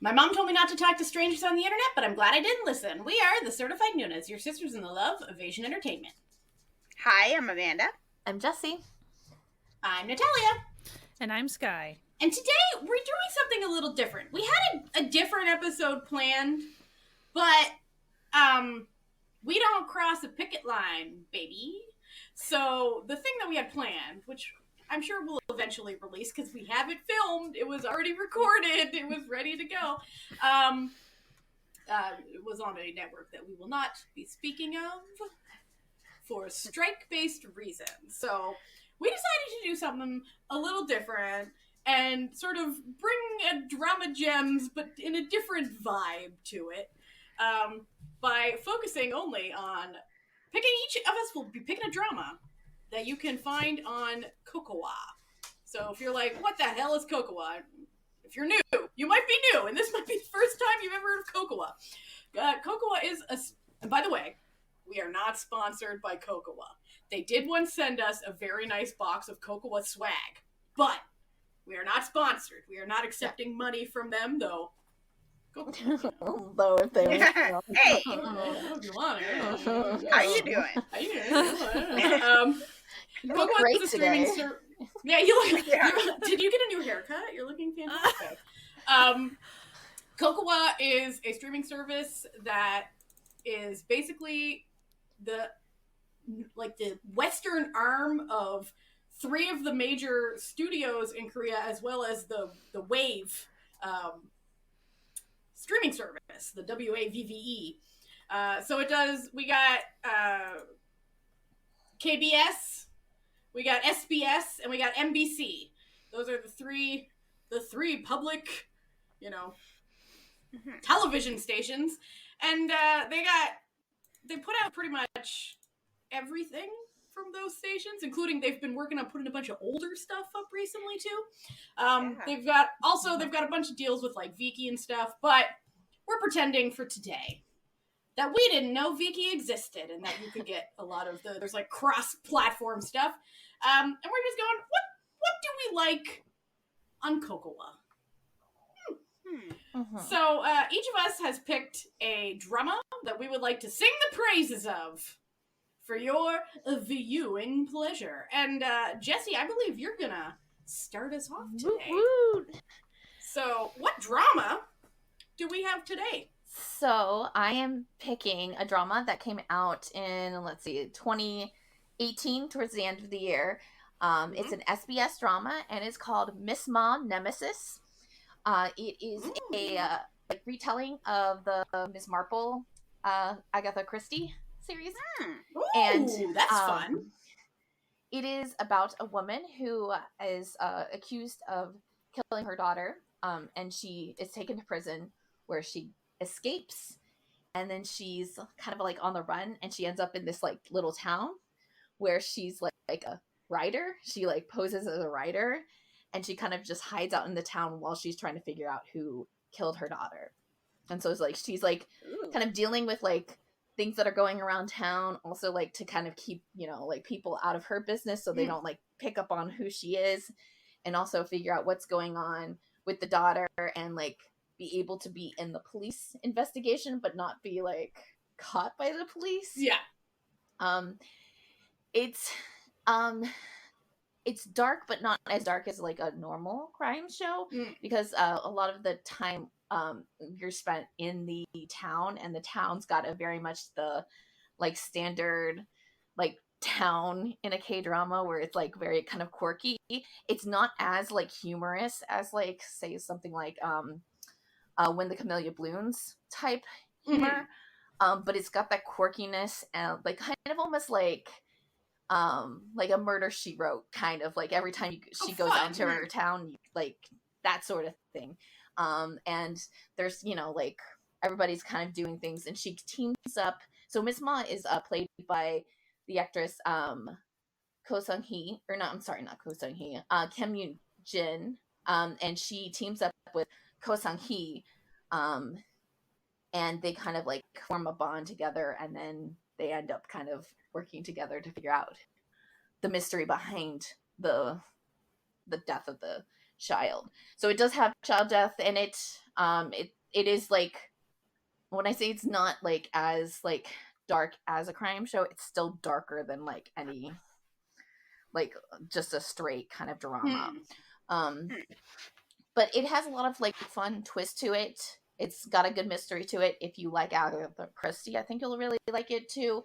My mom told me not to talk to strangers on the internet, but I'm glad I didn't listen. We are the Certified Noonas, your sisters in the love of Asian entertainment. Hi, I'm Amanda. I'm Jessie. I'm Natalia. And I'm Sky. And today we're doing something a little different. We had a different episode planned, but we don't cross a picket line, baby. So the thing that we had planned, which I'm sure we'll eventually release because we have it filmed, it was already recorded, it was ready to go. It was on a network that we will not be speaking of for strike-based reasons. So we decided to do something a little different and sort of bring a drama gems, but in a different vibe to it, by focusing only on each of us will be picking a drama that you can find on Kocowa. So if you're like, what the hell is Kocowa? If you're new, you might be new, and this might be the first time you've ever heard of Kocowa. Kocowa is and by the way, we are not sponsored by Kocowa. They did once send us a very nice box of Kocowa swag, but we are not sponsored. We are not accepting money from them, though. Though if they Hey, If you want it. how you doing? How you doing? You look great today. Yeah, you look. Did you get a new haircut? You're looking fantastic. Kocowa is a streaming service that is basically the western arm of three of the major studios in Korea, as well as the Wave streaming service, the WAVVE. So it does. We got KBS, we got SBS, and we got MBC. Those are the three public, television stations, and they put out pretty much everything from those stations, including they've been working on putting a bunch of older stuff up recently too. They've got a bunch of deals with like Viki and stuff, but we're pretending for today that we didn't know Viki existed and that you could get a lot of there's like cross-platform stuff. And we're just going, what do we like on Kocowa? So each of us has picked a drama that we would like to sing the praises of for your viewing pleasure. And Jessie, I believe you're gonna start us off today. Woo-woo. So what drama do we have today? So I am picking a drama that came out in 2018, towards the end of the year. It's an SBS drama and it's called Miss Ma Nemesis. It is a retelling of the Ms. Marple Agatha Christie series. Ooh, and that's fun. It is about a woman who is accused of killing her daughter, and she is taken to prison where she escapes, and then she's kind of like on the run, and she ends up in this like little town where she's like a writer. She like poses as a writer, and she kind of just hides out in the town while she's trying to figure out who killed her daughter. And so it's like she's like kind of dealing with like things that are going around town, also like to kind of keep like people out of her business so they don't like pick up on who she is, and also figure out what's going on with the daughter and like be able to be in the police investigation but not be like caught by the police. It's dark, but not as dark as like a normal crime show, because a lot of the time you're spent in the town, and the town's got a very much the like standard like town in a K-drama where it's like very kind of quirky. It's not as like humorous as like say something like When the Camellia Blooms type humor, but it's got that quirkiness and like kind of almost like a Murder, She Wrote kind of like every time she goes out to her town, like that sort of thing. And there's like everybody's kind of doing things, and she teams up. So Miss Ma is played by the actress Ko Sung-hee, or not Ko Sung-hee, Kim Yoon Jin, and she teams up with Ko Sung-hee, and they kind of like form a bond together, and then they end up kind of working together to figure out the mystery behind the death of the child. So it does have child death in it. It is like, when I say it's not like as like dark as a crime show, it's still darker than like any like just a straight kind of drama. But it has a lot of like fun twist to it. It's got a good mystery to it. If you like Agatha Christie, I think you'll really like it too.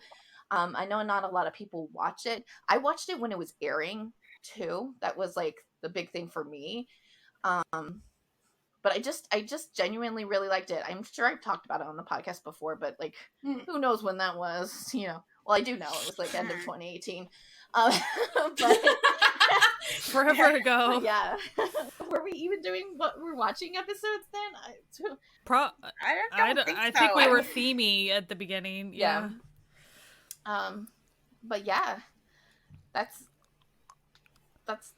I know not a lot of people watch it. I watched it when it was airing too. That was like the big thing for me. But I just genuinely really liked it. I'm sure I've talked about it on the podcast before, but like, who knows when that was? You know, well, I do know it was like end of 2018. But forever ago. Yeah. Were we even doing what we're watching episodes then? I think we were themey at the beginning. Yeah. But yeah, that's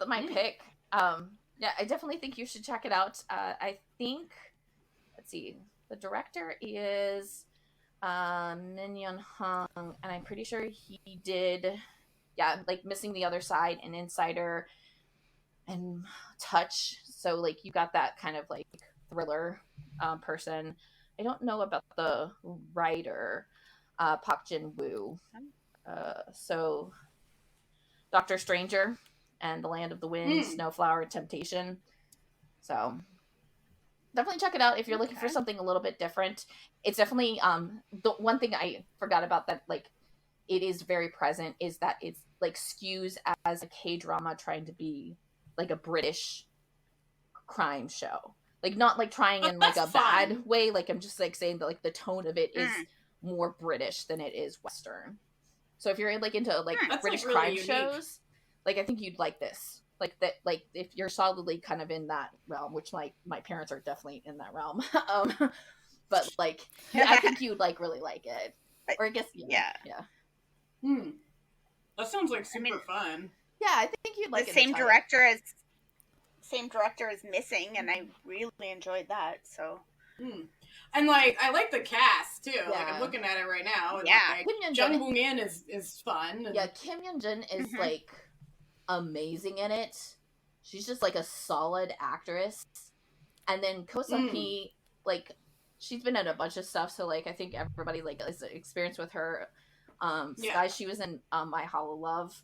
my pick. Yeah, I definitely think you should check it out. I think, let's see, the director is Min Yoon Hung, and I'm pretty sure he did, like Missing the Other Side and Insider and Touch. So like you got that kind of like thriller person. I don't know about the writer, Park Jin Woo. So Doctor Stranger and The Land of the Wind, Snowflower, Temptation. So definitely check it out if you're looking for something a little bit different. It's definitely the one thing I forgot about that like it is very present is that it's like skews as a K-drama trying to be like a British crime show. Like not like trying in like a bad way. Like I'm just like saying that like the tone of it is more British than it is Western. So if you're like into like British like, really crime unique. shows, like I think you'd like this. Like that, like if you're solidly kind of in that realm, which my parents are definitely in that realm. But like I think you'd like really like it. Or I guess yeah. That sounds like super fun. Yeah, I think you'd like the it. Same director as Missing, and I really enjoyed that. So. And like I like the cast too. Yeah. Like I'm looking at it right now. And, like, Jung Woo In is fun. And... Yeah, Kim Yeon Jin is like amazing in it. She's just like a solid actress. And then Ko Sung-hee, like she's been in a bunch of stuff, so like I think everybody like is experienced with her. Sky, she was in My Hollow Love.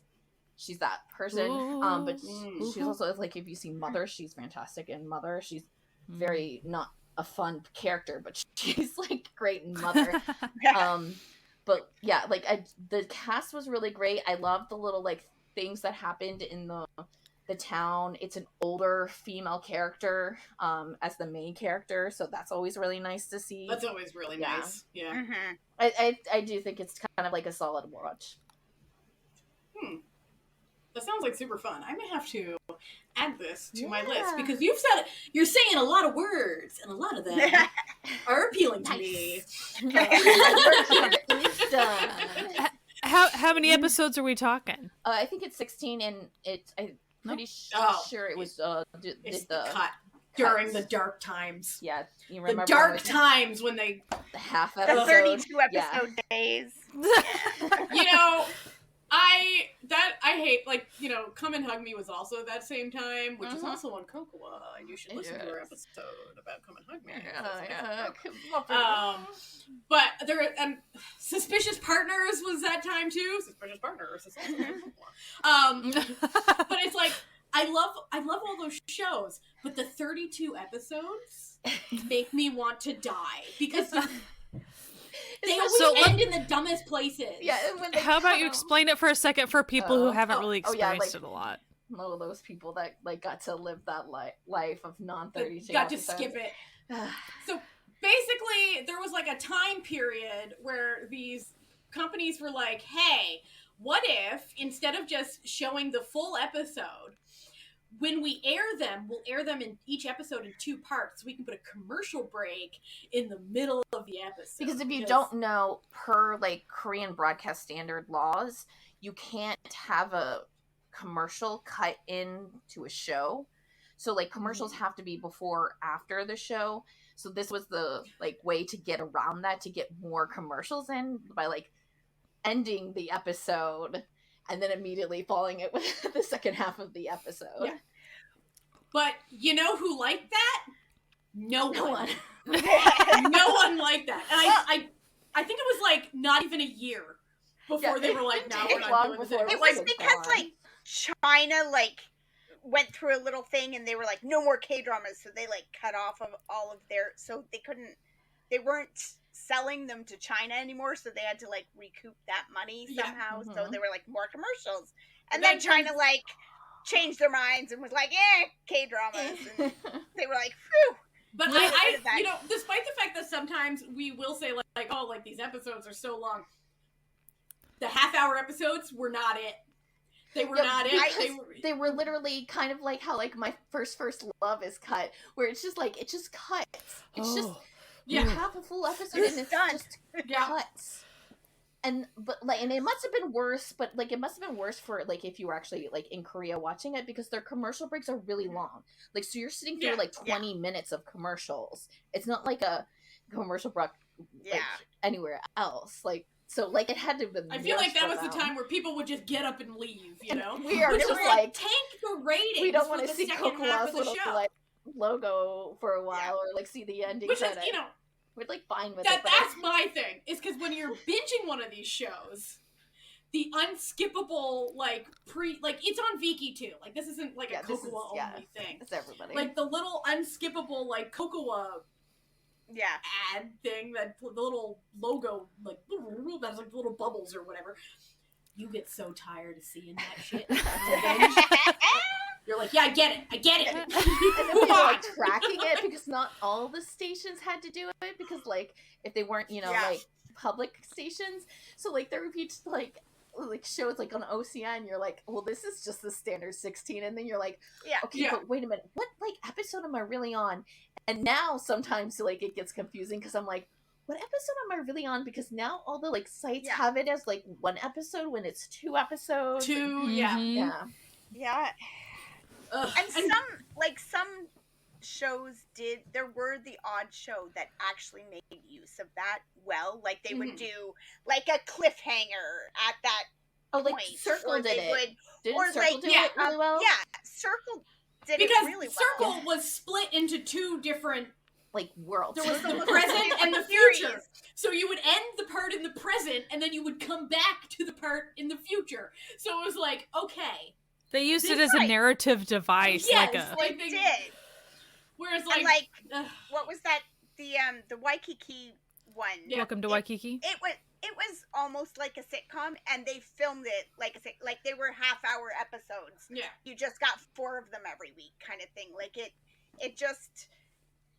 She's that person. But she's also like if you see Mother, she's fantastic in Mother. She's very not a fun character, but she's like great in Mother. But yeah, like the cast was really great. I love the little like things that happened in the town. It's an older female character as the main character, so that's always really nice to see. That's always really nice. Yeah. I do think it's kind of like a solid watch. That sounds like super fun. I may have to add this to my list because you're saying a lot of words, and a lot of them are appealing to me. How many episodes are we talking? I think it's 16, and I'm pretty sure it was it's the cut during the dark times. Yeah, you remember the dark times when they the half episode, the 32 episode days. You know. I hate, like, you know, Come and Hug Me was also at that same time, which is also on Kocowa, and you should listen to our episode about Come and Hug Me. But there, Suspicious Partners was that time too. Suspicious Partners is also on Kocowa. But it's like, I love all those shows, but the 32 episodes make me want to die because they always end in the dumbest places. Yeah. How about you explain it for a second for people who haven't really experienced it a lot? All those people that like got to live that life of non-32 got to skip it. So basically, there was like a time period where these companies were like, "Hey, what if instead of just showing the full episode, when we air them, we'll air them in each episode in 2 parts so we can put a commercial break in the middle of the episode." Because if you don't know, per like Korean broadcast standard laws, you can't have a commercial cut into a show. So like commercials have to be before or after the show. So this was the like way to get around that, to get more commercials in by like ending the episode and then immediately following it with the second half of the episode. Yeah. But you know who liked that? No No one. one. No one liked that. And I think it was like not even a year before they were like, no, we're not doing this anymore. It was because like China like went through a little thing and they were like, no more K-dramas, so they like cut off of all of their, so they weren't selling them to China anymore, so they had to like recoup that money somehow. Yeah. So they were like more commercials, and then China like changed their minds and was like, K-dramas, and they were like, phew. But I you know, despite the fact that sometimes we will say like, oh, like these episodes are so long, the half-hour episodes were not it. They were not it. They were literally kind of like how like my first love is cut, where it's just like it just cuts. It's just half a full episode and it's done. just cuts. And it must have been worse, but like it must have been worse for like if you were actually like in Korea watching it, because their commercial breaks are really long. Like so you're sitting through like 20 minutes of commercials. It's not like a commercial break like anywhere else. Like so like it had to have been. I feel like that was the time where people would just get up and leave, you know? We are just like tank the ratings. We don't want to see Kocowa's little like logo for a while or like see the ending credit. Which is, you know, we're like fine with that. it. That's my thing. Is because when you're binging one of these shows, the unskippable like it's on Viki too. Like this isn't like a Kocowa only thing. It's everybody. Like the little unskippable like Kocowa ad thing, that the little logo like that's like little bubbles or whatever. You get so tired of seeing that shit. You're like, yeah, I get it. And then we were like tracking it because not all the stations had to do it, because like if they weren't, you know, like public stations, so like there would be like shows like on OCN, you're like, well, this is just the standard 16, and then you're like, okay, but wait a minute, what like episode am I really on? And now sometimes like it gets confusing because I'm like, what episode am I really on? Because now all the like sites have it as like one episode when it's 2 episodes. And some shows did. There were the odd show that actually made use of that well. Like they would do like a cliffhanger at that point. Like Circle did it. Didn't or Circle do it really well? Yeah, Circle did it really well. Because Circle was split into 2 different like worlds. There was the present and the future. So you would end the part in the present, and then you would come back to the part in the future. So it was like, okay. They used it as a narrative device. Yes, like they did. Whereas, like what was that? The Waikiki one. Yeah. Welcome to Waikiki. It was almost like a sitcom, and they filmed it like they were half-hour episodes. Yeah. You just got 4 of them every week, kind of thing. Like it just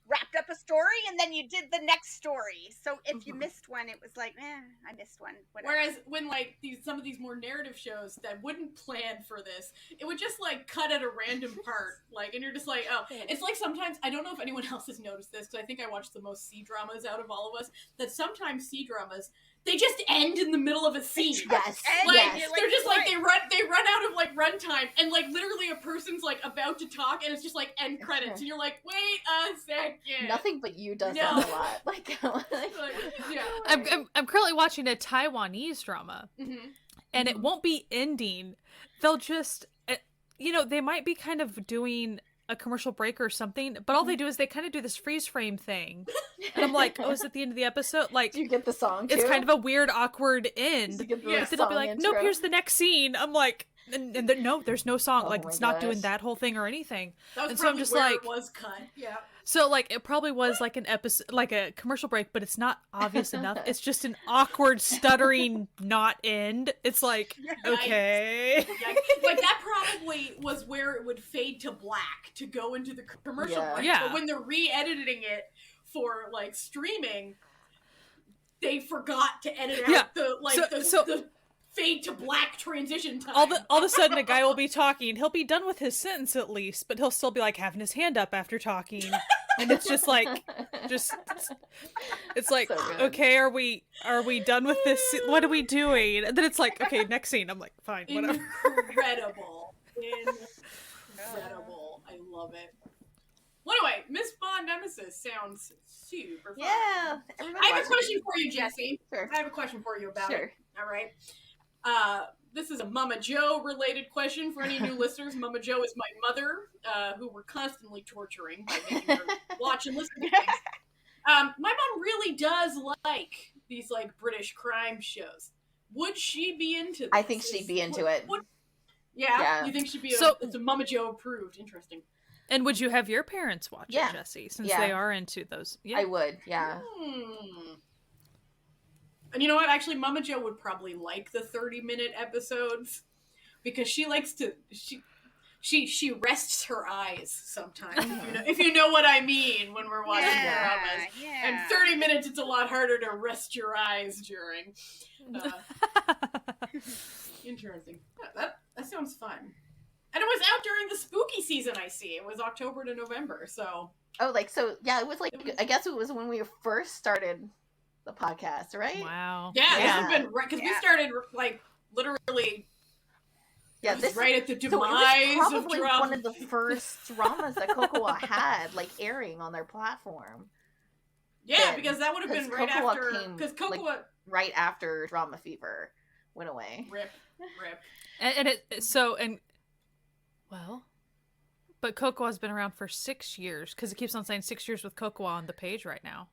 wrapped up a story, and then you did the next story. So if you missed one, it was like, I missed one. Whatever. Whereas when like some of these more narrative shows that wouldn't plan for this, it would just like cut at a random part, like, and you're just like, oh, it's like sometimes, I don't know if anyone else has noticed this, because I think I watched the most C-dramas out of all of us, that sometimes C-dramas, they just end in the middle of a scene. Yes. They're just like they run out of like runtime, and like literally a person's like about to talk, and it's just like end credits, and you're like, wait a second. Nothing But You does that a lot. Like I'm currently watching a Taiwanese drama, and it won't be ending. They'll just, they might be kind of doing a commercial break or something, but all they do is they kind of do this freeze frame thing, and I'm like, oh, is it the end of the episode? Like, do you get the song too? It's kind of a weird, awkward end. But then they'll be like, intro? nope, here's the next scene. I'm like, and no, there's no song. Like, it's not doing that whole thing or anything. That was and so I'm just where like, it was cut. Yeah. So like it probably was like an episode, like a commercial break, but it's not obvious enough. It's just an awkward, stuttering not end. It's like, okay. Like that probably was where it would fade to black to go into the commercial break. Yeah. But when they're re-editing it for like streaming, they forgot to edit out the fade to black transition time. All of a sudden, a guy will be talking. He'll be done with his sentence at least, but he'll still be like having his hand up after talking, and it's just like, it's like, so okay, are we done with this? What are we doing? And then it's like, okay, next scene. I'm like, fine, whatever. Incredible. I love it. Well, anyway, Miss Bond Nemesis sounds super fun. Yeah. I have a question for you, Jessie. Sure. I have a question for you about it. All right. This is a Mama Joe related question for any new listeners. Mama Joe is my mother, who we're constantly torturing by making her watch and listen to things. My mom really does like these like British crime shows. Would she be into this? I think she'd be into it. Yeah? You think she'd be it's a Mama Joe approved. Interesting. And would you have your parents watch it, Jessie, since they are into those? Yeah. I would, yeah. And you know what? Actually, Mama Joe would probably like the 30-minute episodes because she likes to she rests her eyes sometimes. If you know what I mean when we're watching dramas. Yeah. And 30 minutes, it's a lot harder to rest your eyes during. Interesting. Yeah, that sounds fun. And it was out during the spooky season, I see. It was October to November, so... Oh, it was like, I guess it was when we first started the podcast, right? Wow. Yeah. This has been right, because we started, like, literally... Yeah, this right at the demise of drama. One of the first dramas that Kocowa had, like, airing on their platform. Yeah, because that would have been right Kocowa after... came, Because Kocowa... like, right after Drama Fever went away. Rip. But Kocowa's been around for 6 years, because it keeps on saying 6 years with Kocowa on the page right now.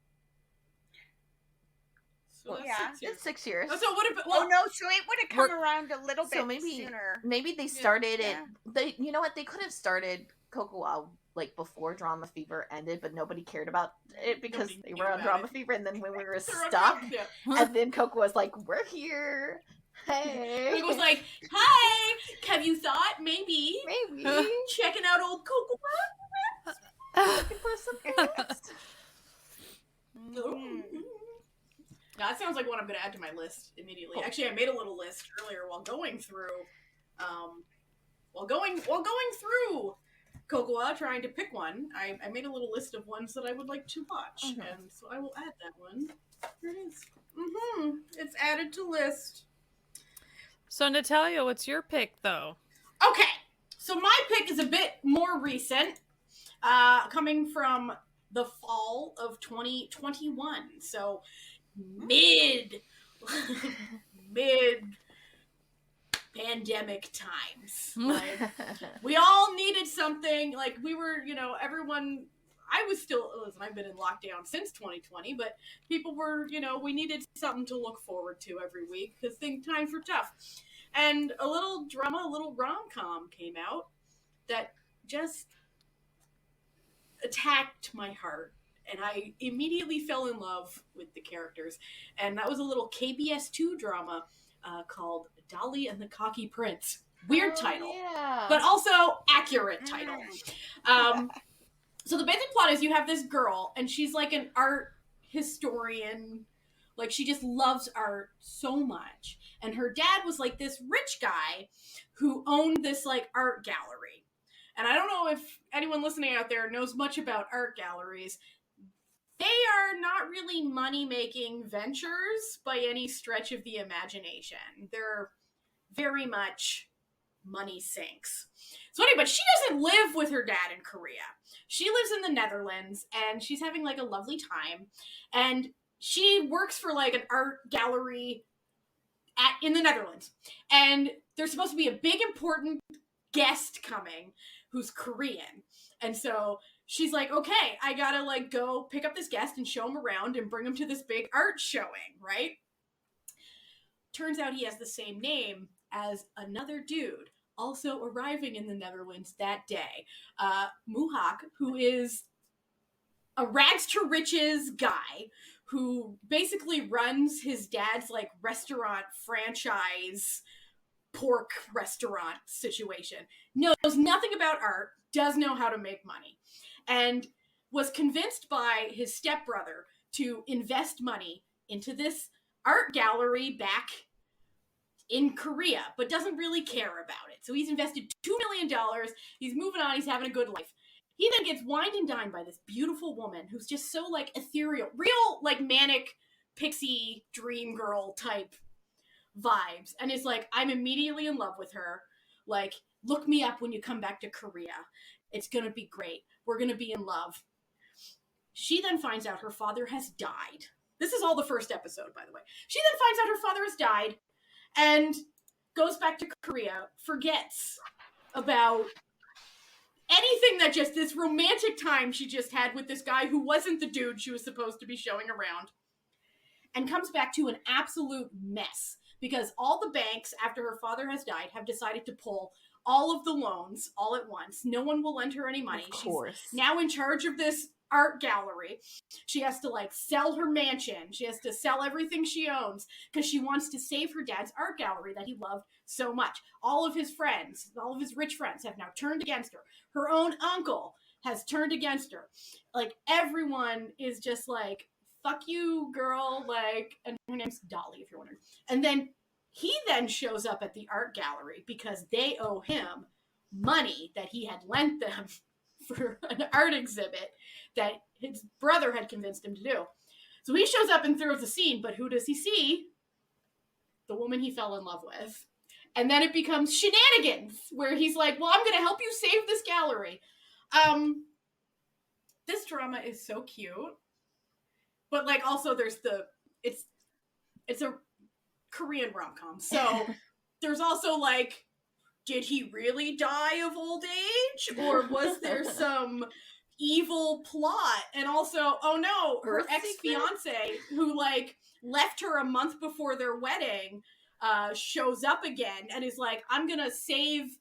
So it's 6 years. Oh, so it would have been, so it would have come around a little bit sooner. Maybe they started it. They, you know what? They could have started Kocowa like before Drama Fever ended, but nobody cared about it because they were on Drama Fever, and then when we were stuck, and then Kocowa was like, "We're here." Hey. It was like, "Hi, have you thought maybe checking out old Kocowa? Looking for some tips?" That sounds like one I'm going to add to my list immediately. Cool. Actually, I made a little list earlier while going through, Kocowa, trying to pick one. I made a little list of ones that I would like to watch, and so I will add that one. Here it is. It's added to list. So, Natalia, what's your pick, though? Okay, so my pick is a bit more recent, coming from the fall of 2021. So, mid pandemic times. Like, we all needed something. Like, we were, everyone. I've been in lockdown since 2020, but people were, we needed something to look forward to every week because times were tough. And a little drama, a little rom-com came out that just attacked my heart. And I immediately fell in love with the characters. And that was a little KBS2 drama called Dolly and the Cocky Prince. Weird title, but also accurate title. So the basic plot is you have this girl, and she's like an art historian. Like, she just loves art so much. And her dad was like this rich guy who owned this like art gallery. And I don't know if anyone listening out there knows much about art galleries. They are not really money-making ventures by any stretch of the imagination. They're very much money sinks. So anyway, but she doesn't live with her dad in Korea. She lives in the Netherlands, and she's having like a lovely time. And she works for like an art gallery in the Netherlands. And there's supposed to be a big important guest coming who's Korean. And so she's like, okay, I gotta like go pick up this guest and show him around and bring him to this big art showing, right? Turns out he has the same name as another dude also arriving in the Netherlands that day. Muhak, who is a rags to riches guy who basically runs his dad's like restaurant franchise pork restaurant situation. Knows nothing about art, does know how to make money, and was convinced by his stepbrother to invest money into this art gallery back in Korea, but doesn't really care about it. So he's invested $2 million. He's moving on. He's having a good life. He then gets wined and dined by this beautiful woman who's just so like ethereal, real like manic pixie dream girl type vibes. And it's like, I'm immediately in love with her. Like, look me up when you come back to Korea. It's going to be great. We're going to be in love. She then finds out her father has died. This is all the first episode, by the way. She then finds out her father has died. And goes back to Korea, forgets about anything that just this romantic time she just had with this guy who wasn't the dude she was supposed to be showing around, and comes back to an absolute mess because all the banks, after her father has died, have decided to pull all of the loans all at once. No one will lend her any money. Of course. She's now in charge of this art gallery. She has to like sell her mansion. She has to sell everything she owns because she wants to save her dad's art gallery that he loved so much. All of his friends, all of his rich friends have now turned against her. Her own uncle has turned against her. Like, everyone is just like, fuck you, girl. Like, and her name's Dolly, if you're wondering. And then he then shows up at the art gallery because they owe him money that he had lent them for an art exhibit that his brother had convinced him to do. So he shows up and throws a scene, but who does he see? The woman he fell in love with. And then it becomes shenanigans, where he's like, well, I'm going to help you save this gallery. This drama is so cute. But, like, also there's it's a Korean rom-com. So there's also, like, did he really die of old age? Or was there some evil plot? And also, oh no, her ex-fiance, who, like, left her a month before their wedding, shows up again and is like, I'm gonna save,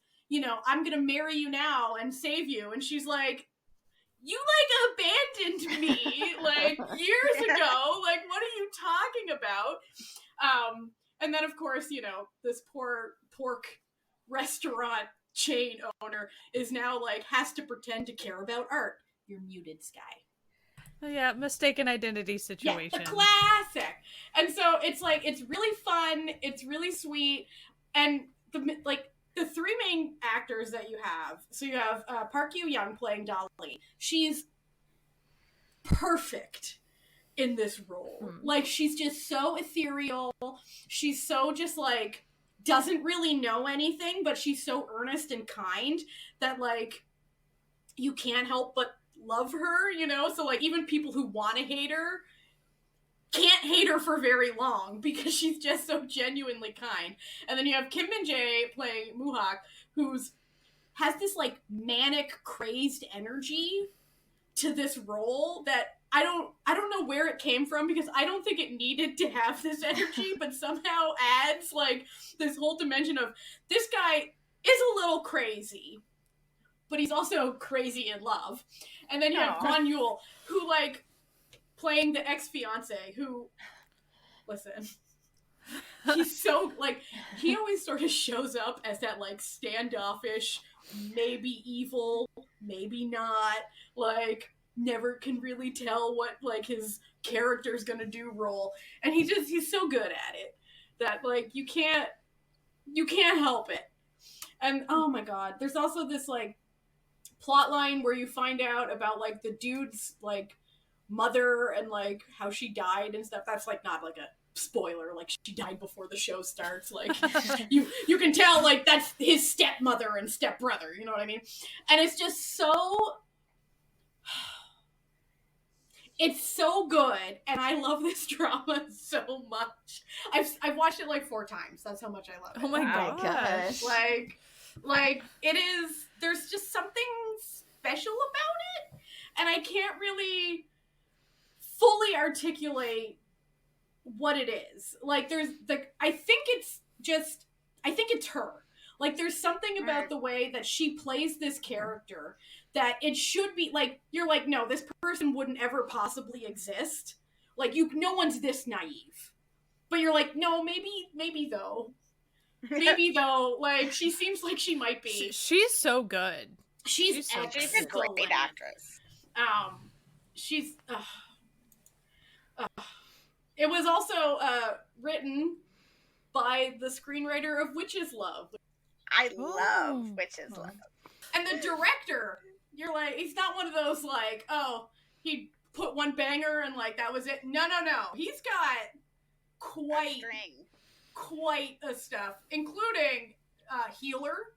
I'm gonna marry you now and save you. And she's like, you, like, abandoned me, like, years ago. Like, what are you talking about? And then, of course, this poor pork restaurant chain owner is now, like, has to pretend to care about art. You're muted, Sky. Yeah, mistaken identity situation. Yeah, the classic. And so it's like, it's really fun, it's really sweet, and the three main actors that you have, so you have Park Yoo-young playing Dolly. She's perfect in this role. Like, she's just so ethereal. She's so just, like, doesn't really know anything, but she's so earnest and kind that, like, you can't help but love her, So, like, even people who want to hate her can't hate her for very long because she's just so genuinely kind. And then you have Kim Min-jae playing Muhak, has this, like, manic, crazed energy to this role that I don't know where it came from, because I don't think it needed to have this energy, but somehow adds, like, this whole dimension of, this guy is a little crazy, but he's also crazy in love. And then you have Kwon Yul, who, like, playing the ex-fiance, who, listen, he's so, like, he always sort of shows up as that, like, standoffish, maybe evil, maybe not, like, never can really tell what, like, his character's gonna do role. And he's so good at it that, like, you can't help it. And, oh my god, there's also this, like, plot line where you find out about, like, the dude's, like, mother and, like, how she died and stuff. That's, like, not, like, a spoiler. Like, she died before the show starts. Like, you can tell, like, that's his stepmother and stepbrother, you know what I mean? And it's just so... It's so good, and I love this drama so much. I've watched it, like, 4 times. That's how much I love it. Oh my gosh. Like, it is... There's just something special about it, and I can't really fully articulate what it is. Like, there's, like, I think it's her. Like, there's something about the way that she plays this character that it should be, like, you're like, no, this person wouldn't ever possibly exist. Like, no one's this naive. But you're like, no, maybe though. Maybe though. Like, she seems like she might be. She's so good. She's a great actress. It was also written by the screenwriter of Witch's Love. I love Witch's Love. And the director, you're like, he's not one of those, like, oh, he put one banger and, like, that was it. No. He's got quite a stuff, including Healer,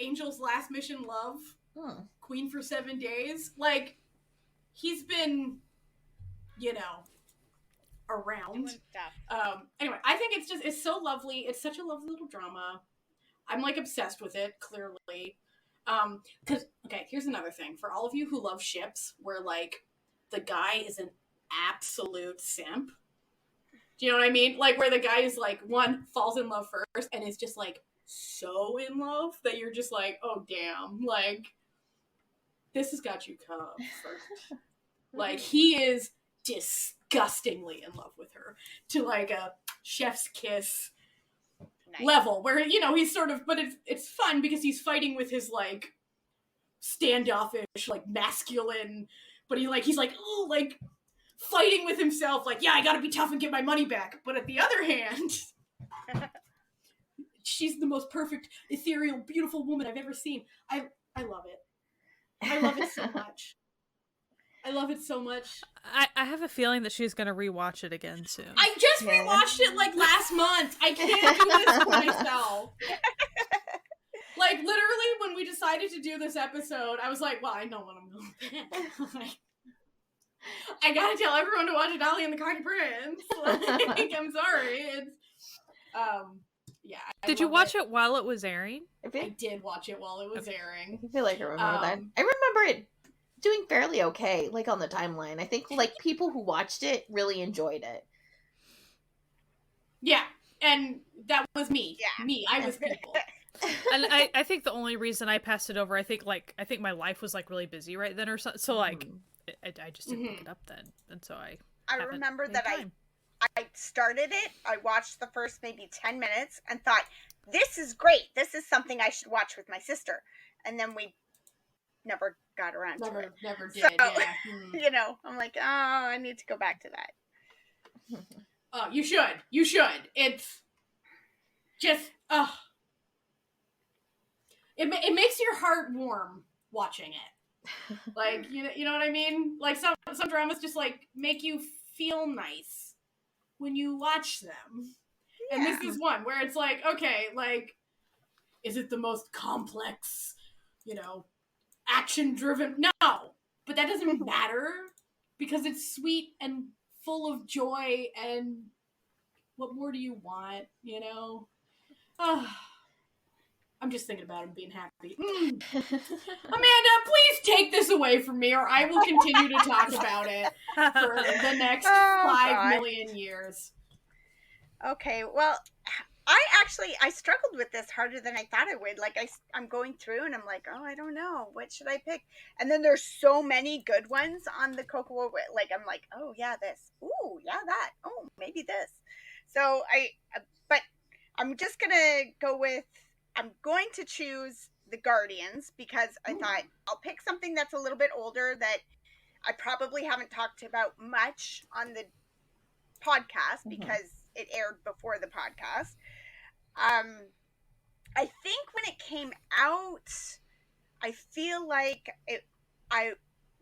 Angel's Last Mission Love, Queen for 7 Days. Like, he's been, around. Doing stuff. Anyway, I think it's so lovely. It's such a lovely little drama. I'm like obsessed with it, clearly. Because, okay, here's another thing. For all of you who love ships where, like, the guy is an absolute simp. Do you know what I mean? Like, where the guy is, like, one, falls in love first, and is just, like, so in love that you're just like, oh, damn. Like, this has got you covered. Like, he is disgustingly in love with her. To, like, a chef's kiss level where, you know, he's sort of, but it's fun because he's fighting with his, like, standoffish, like, masculine, but he's like, oh, like, fighting with himself, like, yeah, I gotta be tough and get my money back. But at the other hand, she's the most perfect, ethereal, beautiful woman I've ever seen. I love it. I love it so much. I love it so much. I have a feeling that she's gonna rewatch it again soon. I just rewatched it like last month. I can't do this to myself. Like, literally, when we decided to do this episode, I was like, well, I know what I'm going to pick. I gotta tell everyone to watch Natalia and the Cocky Prince. Like, I'm sorry. It's, yeah. Did you watch it while it was airing? I did watch it while it was airing. I feel like I remember that. I remember it doing fairly okay, like, on the timeline. I think, like, people who watched it really enjoyed it. Yeah, and that was me. Yeah. Me. I was people. And I think the only reason I passed it over, I think my life was, like, really busy right then or so, like, I just didn't pick it up then, and so I remember that I started it, I watched the first maybe 10 minutes, and thought, this is great, this is something I should watch with my sister, and then we never got around to it. Never did, so, yeah. You know, I'm like, oh, I need to go back to that. You should. It's just, it makes your heart warm watching it. Like, you know what I mean? Like, some dramas just, like, make you feel nice when you watch them. Yeah. And this is one where it's like, okay, like, is it the most complex, you know, action-driven? No! But that doesn't matter, because it's sweet and full of joy, and what more do you want, you know? I'm just thinking about him being happy. Amanda, please take this away from me, or I will continue to talk about it for the next 5 million years. Okay, well, I struggled with this harder than I thought I would. Like, I'm going through and I'm like, oh, I don't know, what should I pick? And then there's so many good ones on the Kocowa. Like, I'm like, oh yeah, this. Ooh, yeah, that. Oh, maybe this. So but I'm just gonna go with. I'm going to choose The Guardians because I thought I'll pick something that's a little bit older that I probably haven't talked about much on the podcast because it aired before the podcast. I think when it came out, I feel like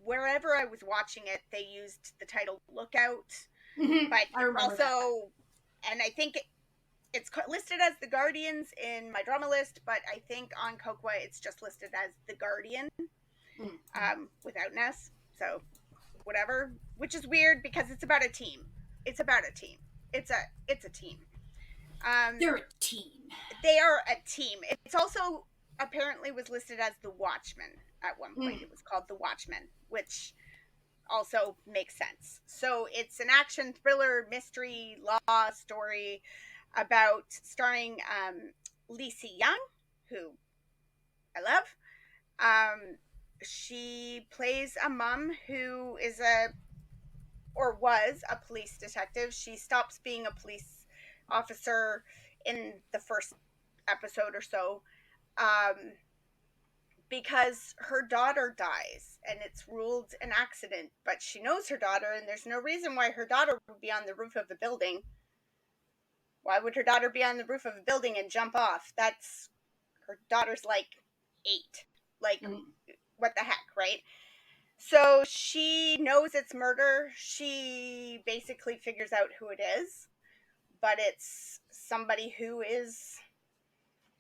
wherever I was watching it, they used the title Lookout. But also, and I think it's listed as The Guardians in my drama list, but I think on Kocowa it's just listed as The Guardian, without Ness. So, whatever. Which is weird because it's about a team. It's a team. They're a team. They are a team. It's also apparently was listed as The Watchmen at one point. It was called The Watchmen, which also makes sense. So it's an action thriller mystery law story about starring Lacey Young, who I love. She plays a mom who is was a police detective. She stops being a police officer in the first episode or so because her daughter dies and it's ruled an accident, but she knows her daughter and there's no reason why her daughter would be on the roof of a building. Why would her daughter be on the roof of a building and jump off? Her daughter's like 8. Like, what the heck, right? So she knows it's murder. She basically figures out who it is, but it's somebody who is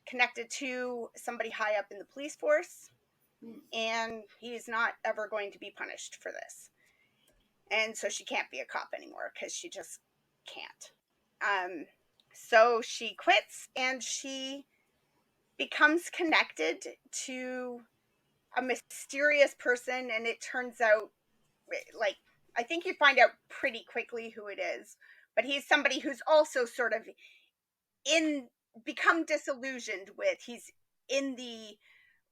connected to somebody high up in the police force, and he's not ever going to be punished for this. And so she can't be a cop anymore because she just can't. So she quits and she becomes connected to a mysterious person, and it turns out, like, I think you find out pretty quickly who it is, but he's somebody who's also sort of become disillusioned with, he's in the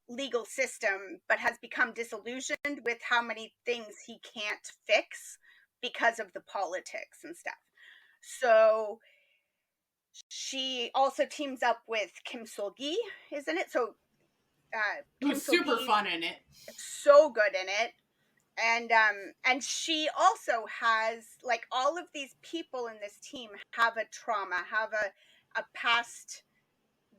legal system, but has become disillusioned with how many things he can't fix because of the politics and stuff. So she also teams up with Kim Sul-gi, isn't it? So Kim Who's super Sul-gi, fun in it. so good in it. And she also has, like, all of these people in this team have a trauma, have a past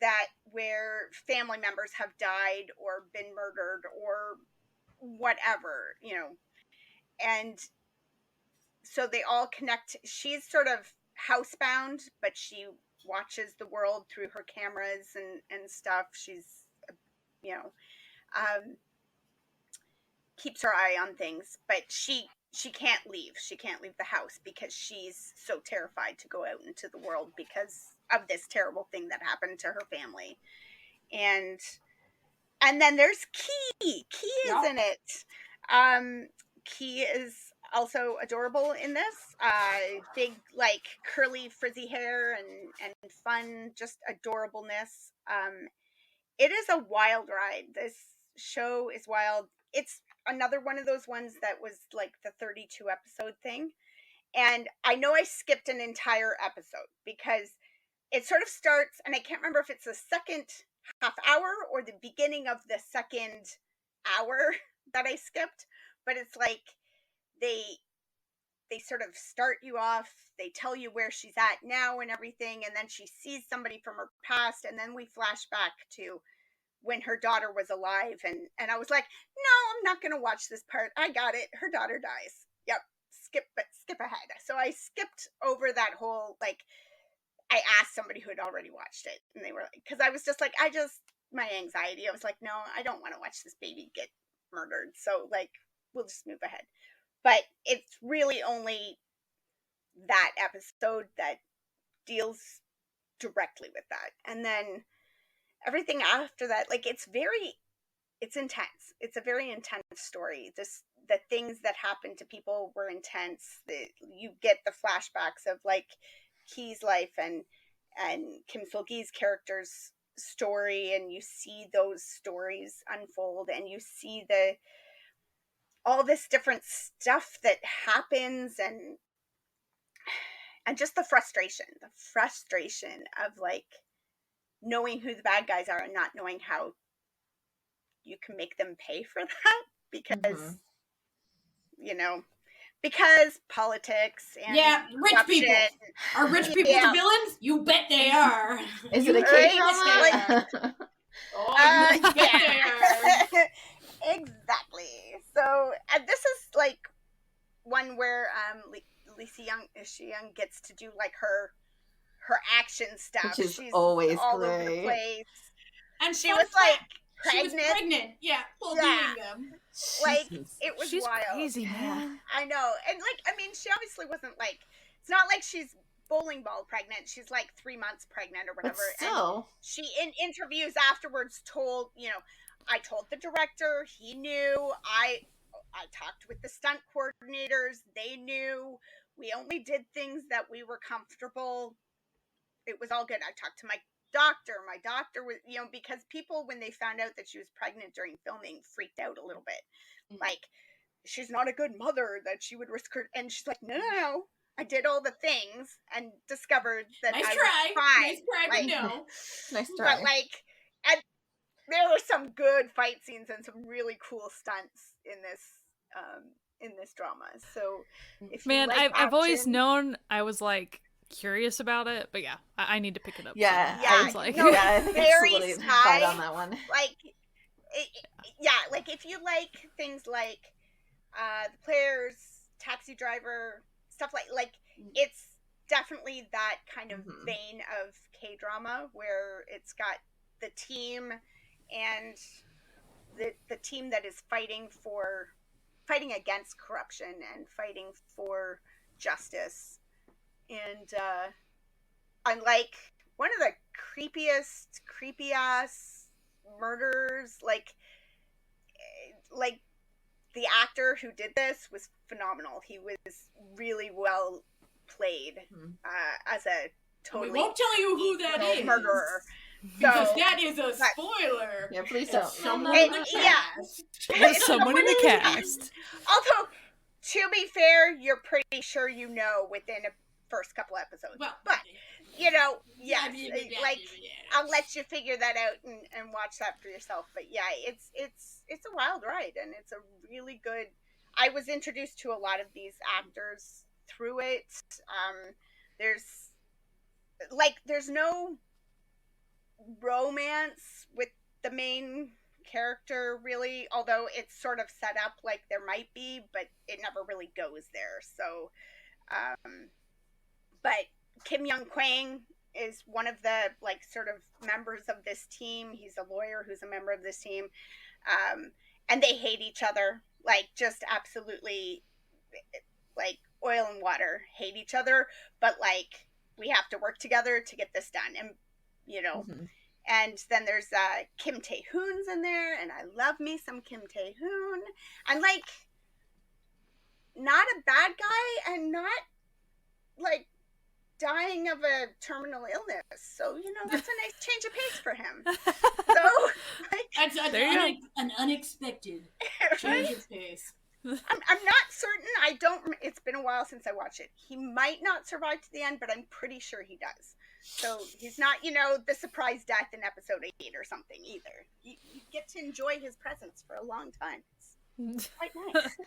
that where family members have died or been murdered or whatever, you know. And so they all connect. She's sort of housebound, but she watches the world through her cameras and stuff. She's, you know, keeps her eye on things, but she can't leave. She can't leave the house because she's so terrified to go out into the world because of this terrible thing that happened to her family. And then there's Key. Key is in it. Key is also adorable in this. Big, like, curly, frizzy hair and fun, just adorableness. It is a wild ride. This show is wild. It's another one of those ones that was like the 32 episode thing. And I know I skipped an entire episode because it sort of starts, and I can't remember if it's the second half hour or the beginning of the second hour that I skipped, but it's like they sort of start you off, they tell you where she's at now and everything, and then she sees somebody from her past, and then we flash back to when her daughter was alive, and I was like, no, I'm not going to watch this part. I got it. Her daughter dies. Yep. Skip ahead. So I skipped over that whole, like, I asked somebody who had already watched it, and they were like, because I was just like, my anxiety, I was like, no, I don't want to watch this baby get murdered. So, like, we'll just move ahead. But it's really only that episode that deals directly with that. And then everything after that, like, it's intense. It's a very intense story. The things that happen to people were intense. You get the flashbacks of, like, Key's life and Kim Sul-gi's character's story, and you see those stories unfold, and you see all this different stuff that happens, and just the frustration of, like, knowing who the bad guys are and not knowing how you can make them pay for that because, you know, because politics and rich people. Are rich people the villains? You bet they are. Is it a K-drama? Like, you bet they are. Exactly. So this is, like, one where Lisa Young gets to do, like, her action stuff. Which is She's always all great. over the place. And she was like pregnant. She was pregnant. Yeah, while doing them. Like, it was She's wild. crazy, man. I know. And, like, I mean, she obviously wasn't, like, it's not like she's bowling ball pregnant. She's like 3 months pregnant or whatever. But still. And she, in interviews afterwards, told, you know, I told the director, he knew. I talked with the stunt coordinators, they knew. We only did things that we were comfortable. It was all good. I talked to my doctor. My doctor was, you know, because people, when they found out that she was pregnant during filming, freaked out a little bit. Mm-hmm. Like, she's not a good mother, that she would risk her. And she's like, no. I did all the things and discovered that I was fine. Nice try, like, but no. Nice try. But, like, and there were some good fight scenes and some really cool stunts in this drama. So, if you like I've action, always known, I was, like, curious about it, but yeah, I need to pick it up. Yeah, I was like, no, I think very it's fight on that one. Like, like, if you like things like The Players, Taxi Driver, stuff like it's definitely that kind of vein of K-drama where it's got the team and the team that is fighting against corruption and fighting for justice, and unlike one of the creepy ass murders, like the actor who did this was phenomenal. He was really well played as a totally. We won't tell you who that is. Murderer. Because that is a spoiler. Yeah, please don't. Someone in the cast. There's someone in the cast. Although, to be fair, you're pretty sure you know within the first couple episodes. Well, but I'll let you figure that out and watch that for yourself. But yeah, it's a wild ride, and it's a really good. I was introduced to a lot of these actors through it. There's no romance with the main character really, although it's sort of set up like there might be, but it never really goes there. So but Kim Young Kwang is one of the sort of members of this team. He's a lawyer who's a member of this team, and they hate each other, just absolutely oil and water, hate each other, but we have to work together to get this done. And and then there's Kim Tae-hoon's in there, and I love me some Kim Tae-hoon. I'm not a bad guy and not dying of a terminal illness, so that's a nice change of pace for him. So that's an unexpected change of pace. I'm not certain. It's been a while since I watched it. He might not survive to the end, but I'm pretty sure he does. So he's not, the surprise death in episode 8 or something either. You get to enjoy his presence for a long time. It's quite nice.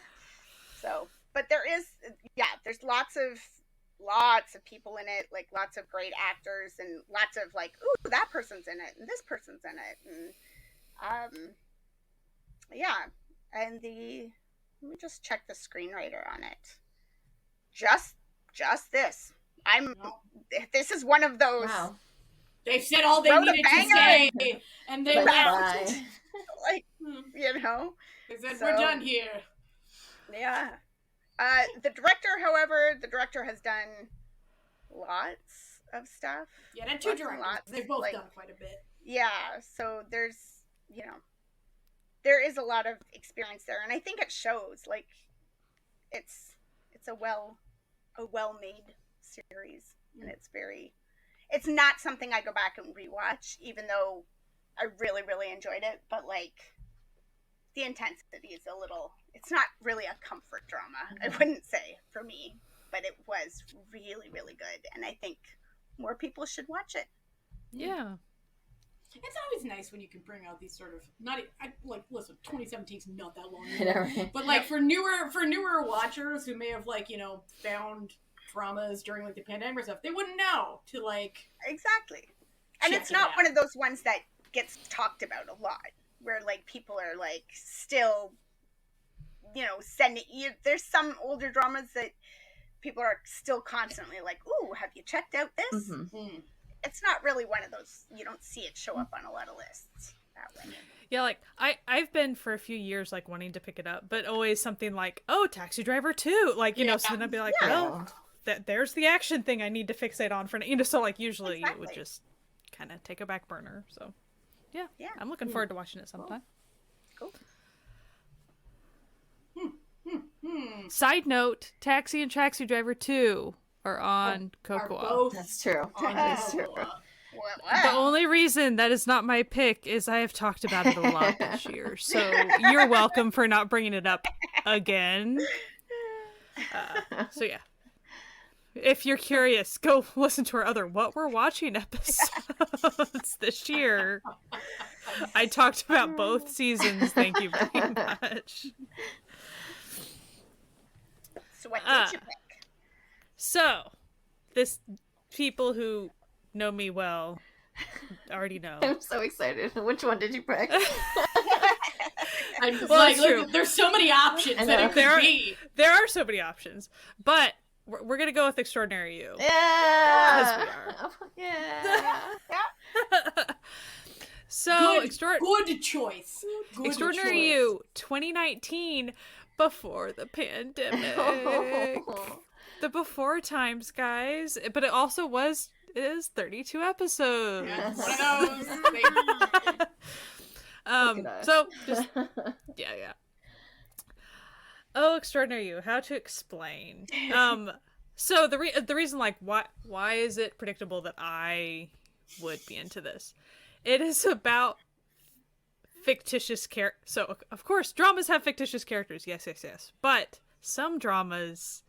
So, but there's lots of people in it, lots of great actors, and lots of ooh, that person's in it, and this person's in it, and and let me just check the screenwriter on it. Just this. This is one of those. Wow. They said all they needed to say, and they left. They said, we're done here. Yeah. The director has done lots of stuff. Yeah, and two directors. They've both done quite a bit. Yeah, so there's, there is a lot of experience there, and I think it shows. It's a well-made series, and it's not something I go back and rewatch, even though I really, really enjoyed it, but the intensity is it's not really a comfort drama, I wouldn't say, for me, but it was really, really good, and I think more people should watch it. Yeah. It's always nice when you can bring out these sort of listen, 2017 is not that long I know, right? but for newer watchers who may have found dramas during the pandemic or stuff, they wouldn't know to exactly, and it's not one of those ones that gets talked about a lot, where people are still sending you. There's some older dramas that people are still constantly ooh, have you checked out this? Mm-hmm. It's not really one of those. You don't see it show up on a lot of lists that way. Yeah, I've been for a few years wanting to pick it up, but always something oh, Taxi Driver 2, so then I'd be well, there's the action thing I need to fixate on for so usually exactly. It would just kind of take a back burner. So yeah, I'm looking forward to watching it sometime. Cool. Side note: Taxi and Taxi Driver 2 are on Kocowa. That's true. That's true. The only reason that is not my pick is I have talked about it a lot this year. So you're welcome for not bringing it up again. So yeah. If you're curious, go listen to our other What We're Watching episodes this year. I talked about both seasons. Thank you very much. So what did you pick? So, people who know me well already know. I'm so excited. Which one did you pick? I'm just look, there's so many options that it could be. There are so many options, but we're gonna go with Extraordinary You. Yeah, because we are. Yeah. So good choice. Good Extraordinary choice. You, 2019, before the pandemic. the before times, guys. But it is 32 episodes. Yeah, it's one of those. So just yeah. Oh, extraordinary you. How to explain? So the reason, like, why is it predictable that I would be into this? It is about fictitious So of course, dramas have fictitious characters. Yes. But some dramas,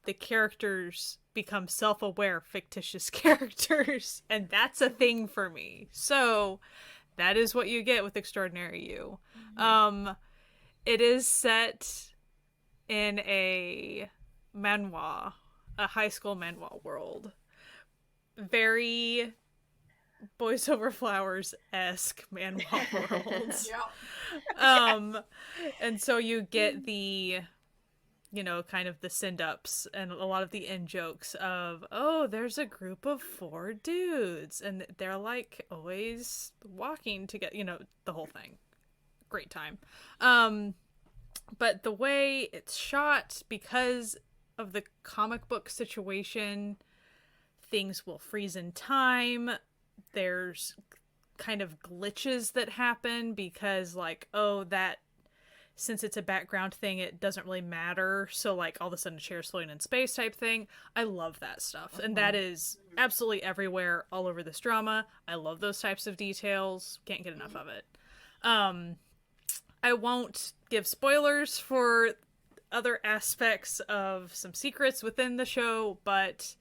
the characters become self-aware fictitious characters, and that's a thing for me. So that is what you get with Extraordinary You. It is set in a manhwa, a high school manhwa world. Very Boys Over Flowers-esque manhwa world. Yeah. And so you get the, kind of the send-ups and a lot of the in-jokes of, oh, there's a group of 4 dudes, and they're, like, always walking together, the whole thing. Great time. But the way it's shot, because of the comic book situation, things will freeze in time. There's kind of glitches that happen because, like, since it's a background thing, it doesn't really matter. So, like, all of a sudden a chair's floating in space type thing. I love that stuff. And that is absolutely everywhere, all over this drama. I love those types of details. Can't get enough of it. I won't give spoilers for other aspects of some secrets within the show, but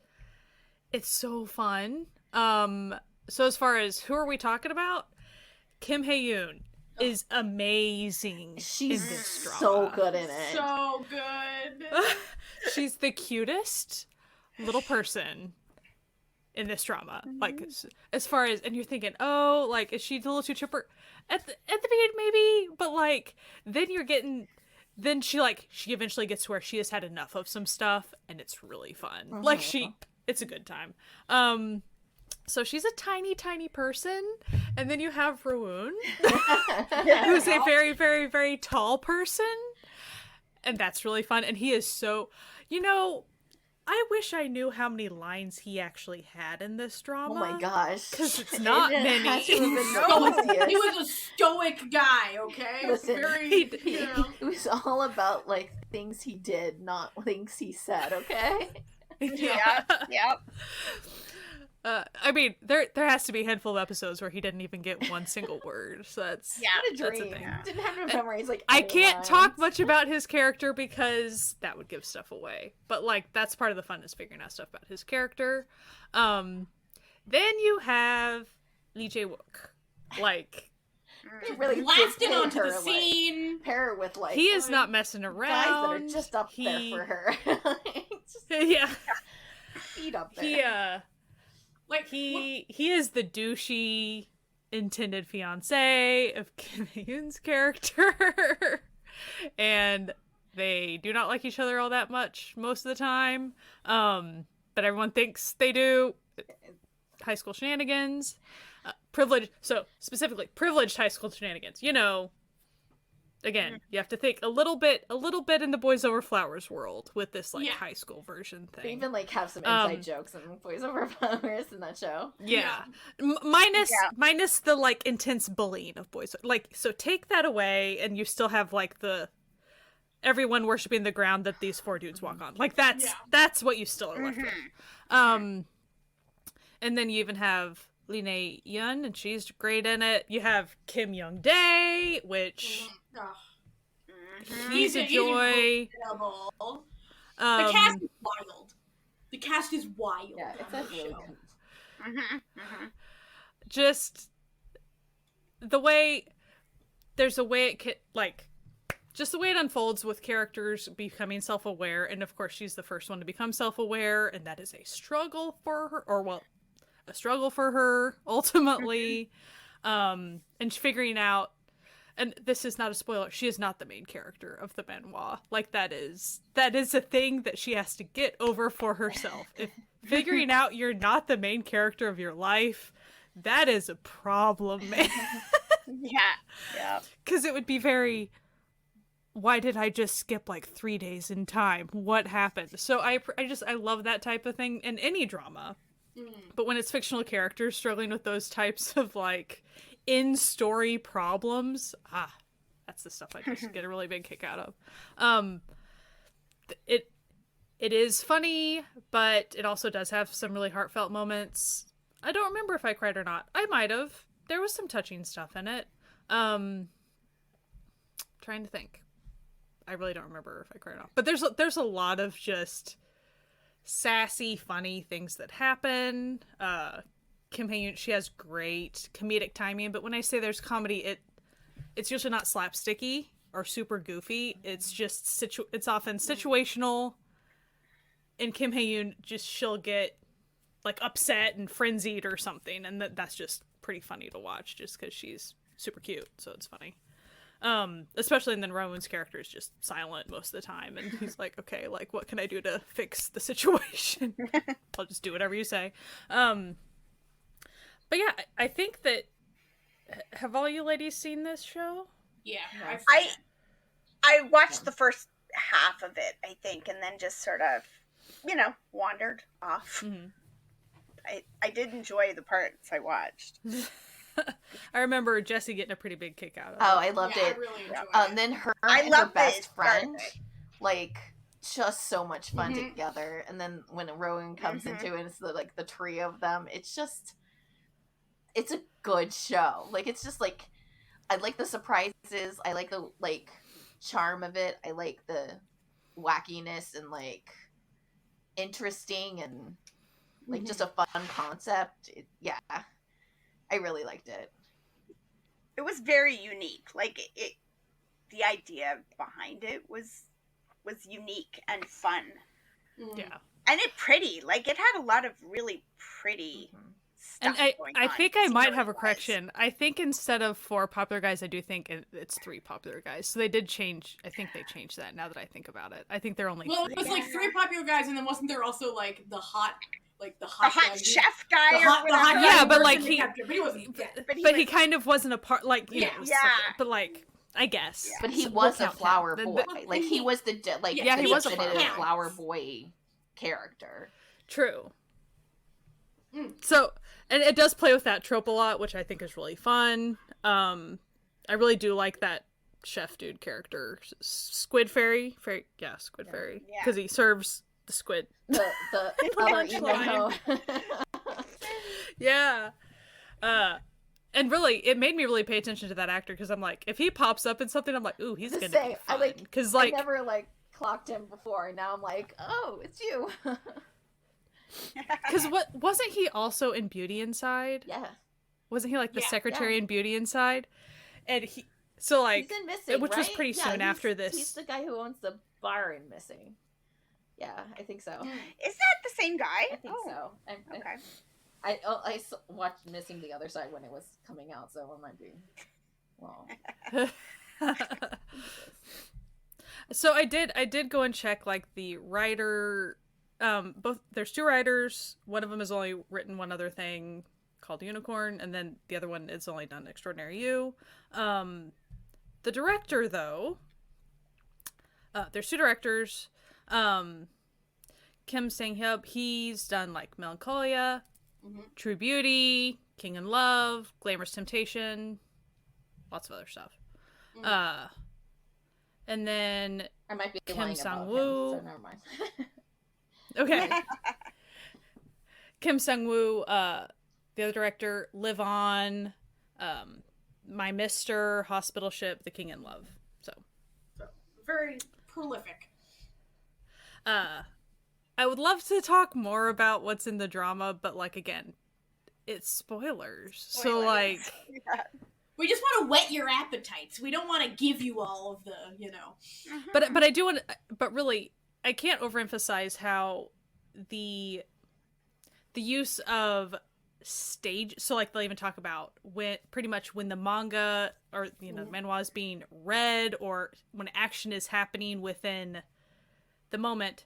it's so fun. So as far as who are we talking about? Kim Hae-yoon is amazing. She's in this drama. so good in it. So good. She's the cutest little person in this drama. Like, as far as, and you're thinking, oh, like, is she a little too chipper? At the beginning, maybe, but, like, then she eventually gets to where she has had enough of some stuff, and it's really fun. Like, it's a good time. So she's a tiny, tiny person, and then you have Rowoon, who's a very, very, very tall person, and that's really fun, and he is so, I wish I knew how many lines he actually had in this drama. Oh my gosh. Because it's not many. He was a stoic guy, okay? Listen, It it was all about, like, things he did, not things he said, okay? Yep. I mean, there has to be a handful of episodes where he didn't even get one single word. So that's What a that's dream. thing. Didn't have to memorize, like, I any can't lines. talk much about his character because that would give stuff away. But, like, that's part of the fun, is figuring out stuff about his character. Then you have Lee Jae-wook. Like, They really blasted did onto her, the scene. Pair her with, like, he is not messing around. guys that are just up there for her. Just Yeah. feet up there. He is the douchey intended fiance of Kim Hae-yoon's character. And they do not like each other all that much most of the time. But everyone thinks they do. High school shenanigans. Specifically privileged high school shenanigans. Again, you have to think a little bit in the Boys Over Flowers world with this, like, high school version thing. They even, like, have some inside jokes in Boys Over Flowers in that show. Yeah. Minus the, like, intense bullying of boys. Like, so take that away and you still have, like, the everyone worshiping the ground that these 4 dudes walk on. Like, that's what you still are left with. And then you even have Lee Na-yeon, and she's great in it. You have Kim Young-dae, which he's a joy. The cast is wild. The cast is wild. Yeah, it's a really good. Just the way there's a way it can, like, just the way it unfolds with characters becoming self-aware, and of course she's the first one to become self-aware, and that is a struggle for her, a struggle for her ultimately. And figuring out, and this is not a spoiler, she is not the main character of the manhwa. Like, that is a thing that she has to get over for herself. If figuring out you're not the main character of your life, that is a problem, man. Yeah. Because it would be very, why did I just skip like 3 days in time? What happened? So I love that type of thing in any drama. But when it's fictional characters struggling with those types of like in-story problems, that's the stuff I just get a really big kick out of. It is funny, but it also does have some really heartfelt moments. I don't remember if I cried or not. I might have. There was some touching stuff in it. Trying to think. I really don't remember if I cried or not. But there's a lot of just sassy, funny things that happen. Kim Hae-yoon, she has great comedic timing, but when I say there's comedy, it's usually not slapsticky or super goofy. It's just it's often situational. And Kim Hae-yoon, she'll get like upset and frenzied or something, and that's just pretty funny to watch just because she's super cute, so it's funny. Especially, and then Rowan's character is just silent most of the time, and he's like, okay, like, what can I do to fix the situation? I'll just do whatever you say. But yeah, I think that, have all you ladies seen this show? Yeah. I watched the first half of it, I think, and then just sort of, wandered off. Mm-hmm. I did enjoy the parts I watched. I remember Jessie getting a pretty big kick out of it. Oh, I loved it. I really enjoyed it. Then her I and her love best this part of friend, it. like, just so much fun together. And then when Rowan comes into it, it's the trio of them. It's a good show. Like, it's just like, I like the surprises. I like the charm of it. I like the wackiness and interesting and just a fun concept. I really liked it. It was very unique. The idea behind it was unique and fun. Yeah. And pretty. It had a lot of really pretty stuff And going I on, think I might have a scenery-wise. correction. I think instead of 4 popular guys, I do think it's 3 popular guys. So they did change. I think they changed that now that I think about it. I think they're only 3. It was 3 popular guys, and then wasn't there also the hot The hot chef guy the or hot whatever. Yeah, but, person he- kept it, but he wasn't dead. But he kind of wasn't a part, Yeah. but I guess. But he So was we'll a count flower him. boy. He was the Yeah, he was a definitive flower flower boy character. True. So, and it does play with that trope a lot, which I think is really fun. I really do like that chef dude character, Squid Fairy. Fairy, because he serves the squid. The other Punchline. emo. Yeah. And really, it made me really pay attention to that actor because I'm like, if he pops up in something, I'm like, ooh, he's The gonna same. be I fun. Because I never clocked him before, and now I'm like, oh, it's you. because what wasn't he also in Beauty Inside? Yeah. Wasn't he the Yeah. secretary in Beauty Inside? And he's in Missing, which was right? pretty soon after this. He's the guy who owns the bar in Missing. Yeah, I think so. Is that the same guy? I think so. Okay. I watched Missing the Other Side when it was coming out, so I might be wrong. So I did go and check the writer. Both there's 2 writers. One of them has only written one other thing called Unicorn, and then the other one is only done Extraordinary You. The director, though, there's 2 directors. Kim Sang-hyuk, he's done Melancholia, True Beauty, King in Love, Glamorous Temptation, lots of other stuff. And then I might be Kim lying about Sang-woo. him, so never mind. Okay. Kim Sang-woo, the other director, Live On, My Mister, Hospital Ship, The King in Love. So Very prolific. I would love to talk more about what's in the drama, but again, it's spoilers. So Yeah. We just want to whet your appetites. We don't want to give you all of the, but I do want but really I can't overemphasize how the use of stage, so they'll even talk about when the manga or the manhwa is being read, or when action is happening within the moment,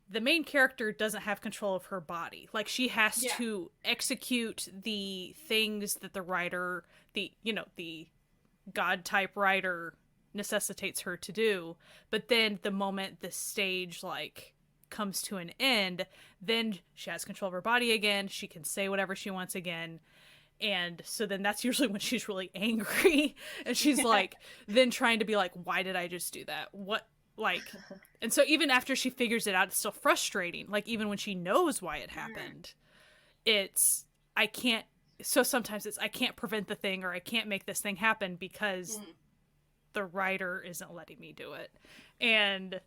the main character doesn't have control of her body. She has to execute the things that the writer, the god type writer necessitates her to do. But then the moment the stage like comes to an end, then she has control of her body again. She can say whatever she wants again. And so then that's usually when she's really angry and she's like then trying to be like, why did I just do that? What, like, and so even after she figures it out, it's still frustrating. Like even when she knows why it happened, sometimes it's I can't prevent the thing, or I can't make this thing happen because the writer isn't letting me do it. And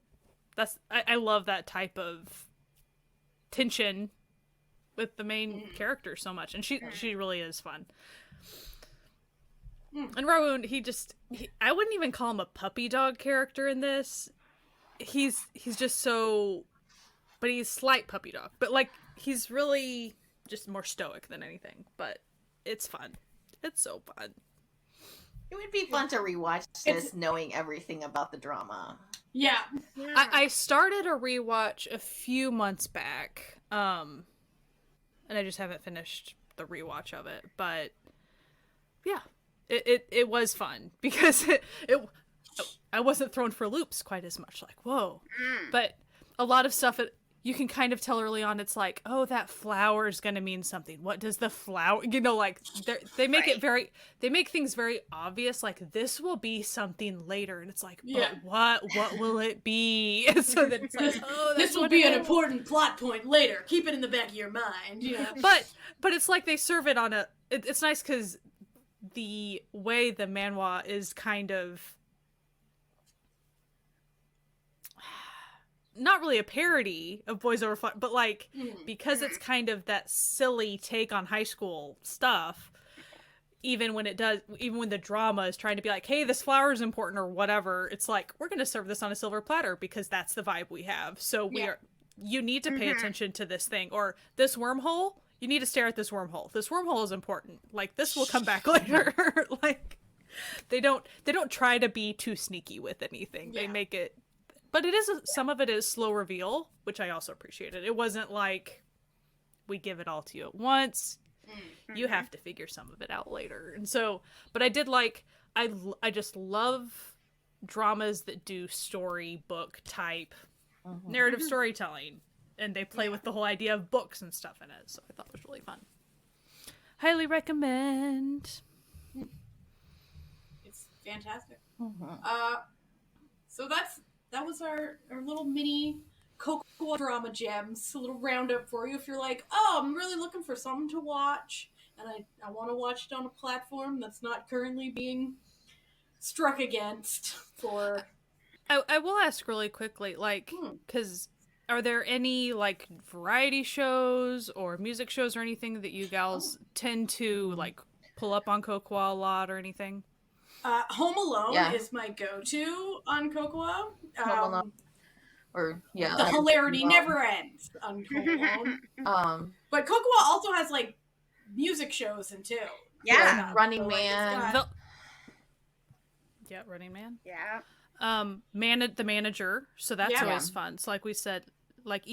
I love that type of tension with the main character so much, and she really is fun. And Raoul, I wouldn't even call him a puppy dog character in this. He's just so, but he's slight puppy dog, but like he's really just more stoic than anything. But it's fun. It's so fun. It would be fun to rewatch this knowing everything about the drama. Yeah. I started a rewatch a few months back. And I just haven't finished the rewatch of it, but yeah, it was fun because I wasn't thrown for loops quite as much. Like, whoa, but a lot of stuff you can kind of tell early on. It's like, oh, that flower is going to mean something. What does the flower? Like they make it they make things very obvious. Like this will be something later, and it's like, but what will it be? And so then it's like, oh, this will be an important plot point later. Keep it in the back of your mind. But it's like they serve it on it's nice because the way the manhwa is kind of not really a parody of Boys Over Flowers, but like because it's kind of that silly take on high school stuff, even when the drama is trying to be like, hey, this flower is important or whatever, it's like, we're going to serve this on a silver platter because that's the vibe we have. So you need to pay attention to this thing, or this wormhole, you need to stare at this wormhole. This wormhole is important. Like this will come back later. Like they don't try to be too sneaky with anything. They make it. But some of it is slow reveal, which I also appreciated. It wasn't like we give it all to you at once. You have to figure some of it out later. And so, but I did like, I just love dramas that do storybook type narrative storytelling. And they play with the whole idea of books and stuff in it. So I thought it was really fun. Highly recommend. It's fantastic. So that was our little mini Kocowa drama gems, a little roundup for you. If you're like, oh, I'm really looking for something to watch, and I want to watch it on a platform that's not currently being struck against for... I will ask really quickly, like, because are there any, like, variety shows or music shows or anything that you gals tend to, like, pull up on Kocowa a lot or anything? Home Alone is my go-to on Kocowa. Home Alone. Or, the hilarity never ends on Home Alone. But Kocowa also has, like, music shows and too. Yeah. Running Man. Running Man. Yeah. The Manager. So that's always fun. So like we said, like